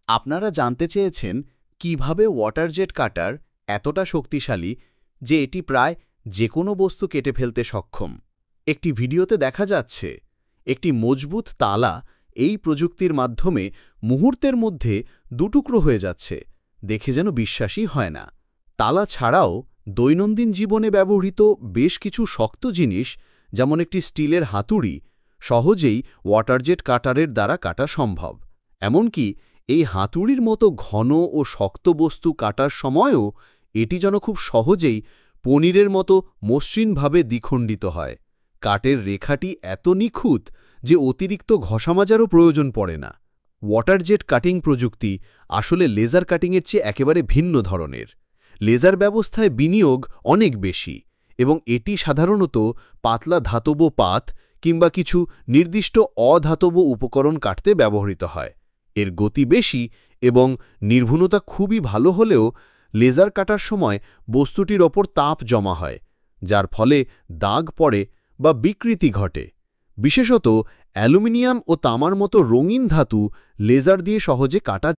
আপনারা জানতে চেয়েছেন কিভাবে ওয়াটার জেট কাটার এতটা শক্তিশালী যে এটি প্রায় যে কোনো বস্তু কেটে ফেলতে সক্ষম। একটি ভিডিওতে দেখা যাচ্ছে একটি মজবুত তালা এই প্রযুক্তির মাধ্যমে মুহূর্তের মধ্যে দুটুকরো হয়ে যাচ্ছে, দেখে যেন বিশ্বাসই হয় না। তালা ছাড়াও দৈনন্দিন জীবনে ব্যবহৃত বেশ কিছু শক্ত জিনিস, যেমন একটি স্টিলের হাতুড়ি, সহজেই ওয়াটার জেট কাটারের দ্বারা কাটা সম্ভব। এমনকি এই হাতুড়ির মতো ঘন ও শক্ত বস্তু কাটার সময়ও এটি যেন খুব সহজেই পনিরের মতো মসৃণভাবে দ্বিখণ্ডিত হয়। কাটের রেখাটি এত নিখুঁত যে অতিরিক্ত ঘষামাজারও প্রয়োজন পড়ে না। ওয়াটার জেট কাটিং প্রযুক্তি আসলে লেজার কাটিংয়ের চেয়ে একেবারে ভিন্ন ধরনের। লেজার ব্যবস্থায় বিনিয়োগ অনেক বেশি এবং এটি সাধারণত পাতলা ধাতব পাত কিংবা কিছু নির্দিষ্ট অধাতব উপকরণ কাটতে ব্যবহৃত হয়। এর গতি বেশি এবং নির্ভুলতা খুবই ভালো হলেও লেজার কাটার সময় বস্তুটির ওপর তাপ জমা হয়, যার ফলে দাগ পড়ে বা বিকৃতি ঘটে। বিশেষত অ্যালুমিনিয়াম ও তামার মতো রঙিন ধাতু লেজার দিয়ে সহজে কাটা